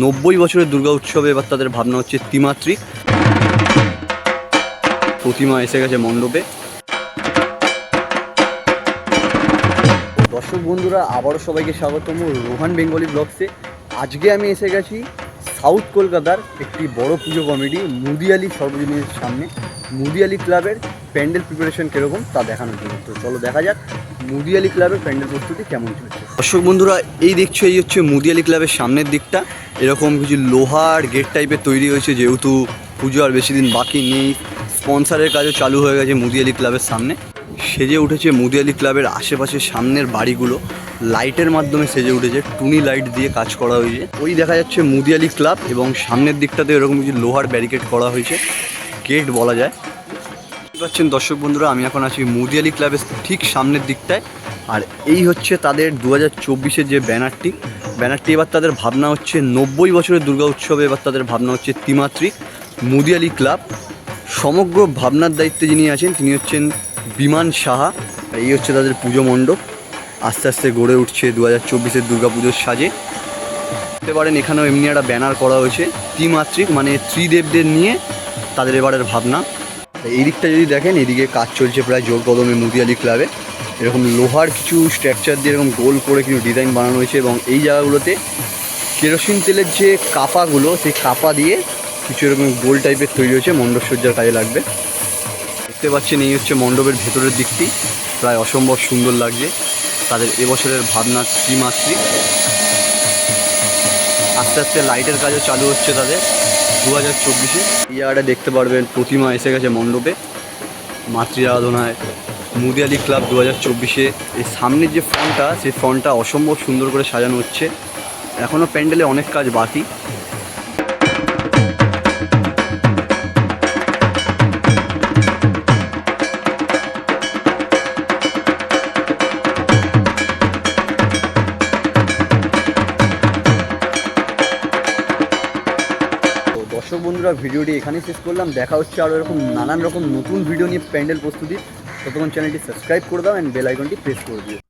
90 বছরের দুর্গা উৎসবে এবার তাদের ভাবনা হচ্ছে ত্রিমাত্রিক। প্রতিমা এসে গেছে মণ্ডপে। দর্শক বন্ধুরা, আবারও সবাইকে স্বাগতম রোহান বেঙ্গলি ব্লগসে। আজকে আমি এসে গেছি সাউথ কলকাতার একটি বড় পুজো কমিটি মুদিয়ালি সর্বজনীনের সামনে। মুদিয়ালি ক্লাবের প্যান্ডেল প্রিপারেশন কীরকম তা দেখানোর জন্য। তো চলো দেখা যাক মুদিয়ালি ক্লাবের প্যান্ডেল প্রস্তুতি কেমন চলছে। দর্শক বন্ধুরা, এই দেখছো এই হচ্ছে মুদিয়ালি ক্লাবের সামনের দিকটা। এরকম কিছু লোহার গেট টাইপের তৈরি হয়েছে, যেহেতু পুজো আর বেশি দিন বাকি নেই। স্পন্সারের কাজও চালু হয়ে গেছে মুদিয়ালি ক্লাবের সামনে। সেজে উঠেছে মুদিয়ালি ক্লাবের আশেপাশের সামনের বাড়িগুলো, লাইটের মাধ্যমে সেজে উঠেছে। টুনি লাইট দিয়ে কাজ করা হয়েছে। ওই দেখা যাচ্ছে মুদিয়ালি ক্লাব এবং সামনের দিকটাতে এরকম কিছু লোহার ব্যারিকেড করা হয়েছে, গেট বলা যায়। বুঝতে পারছেন দর্শক বন্ধুরা, আমি এখন আছি মুদিয়ালি ক্লাবের ঠিক সামনের দিকটায়। আর এই হচ্ছে তাদের 2024-এর যে ব্যানারটি এবার তাদের ভাবনা হচ্ছে 90 বছরের দুর্গা উৎসবে এবার তাদের ভাবনা হচ্ছে ত্রিমাত্রিক। মুদিয়ালি ক্লাব সমগ্র ভাবনার দায়িত্বে যিনি আছেন তিনি হচ্ছেন বিমান সাহা। এই হচ্ছে তাদের পুজো মণ্ডপ, আস্তে আস্তে গড়ে উঠছে 2024-এর দুর্গা পুজোর সাজে। দেখতে পারেন এখানেও এমনি একটা ব্যানার করা হয়েছে ত্রিমাত্রিক, মানে ত্রিদেবদের নিয়ে তাদের এবারের ভাবনা। এই দিকটা যদি দেখেন, এদিকে কাজ চলছে প্রায় জোর কদমে মুদিয়ালি ক্লাবে। এরকম লোহার কিছু স্ট্রাকচার দিয়ে এরকম গোল করে কিছু ডিজাইন বানানো হয়েছে এবং এই জায়গাগুলোতে কেরোসিন তেলের যে কাপাগুলো, সেই কাপা দিয়ে কিছু এরকম গোল টাইপের তৈরি হয়েছে, মণ্ডপসজ্জার কাজে লাগবে। দেখতে পাচ্ছেন এই হচ্ছে মণ্ডপের ভেতরের দিকটি, প্রায় অসম্ভব সুন্দর লাগছে। তাদের এবছরের ভাবনা ত্রিমাত্রিক। আস্তে আস্তে লাইটের কাজও চালু হচ্ছে তাদের 2024-এ। এই জায়গাটা দেখতে পারবেন প্রতিমা এসে গেছে মণ্ডপে। মাতৃ আরাধনায় মুদিয়ালি ক্লাব 2024-এ এই সামনের যে ফ্রন্টটা, সেই ফ্রন্টটা অসম্ভব সুন্দর করে সাজানো হচ্ছে। এখনও প্যান্ডেলে অনেক কাজ বাকি। দর্শক বন্ধুরা, ভিডিওটি এখানেই শেষ করলাম। দেখা হচ্ছে আরও এরকম নানান রকম নতুন ভিডিও নিয়ে প্যান্ডেল প্রস্তুতি। ততক্ষণ চ্যানেলটি সাবস্ক্রাইব করে দাও অ্যান্ড বেল আইকনটি প্রেস করে দিও।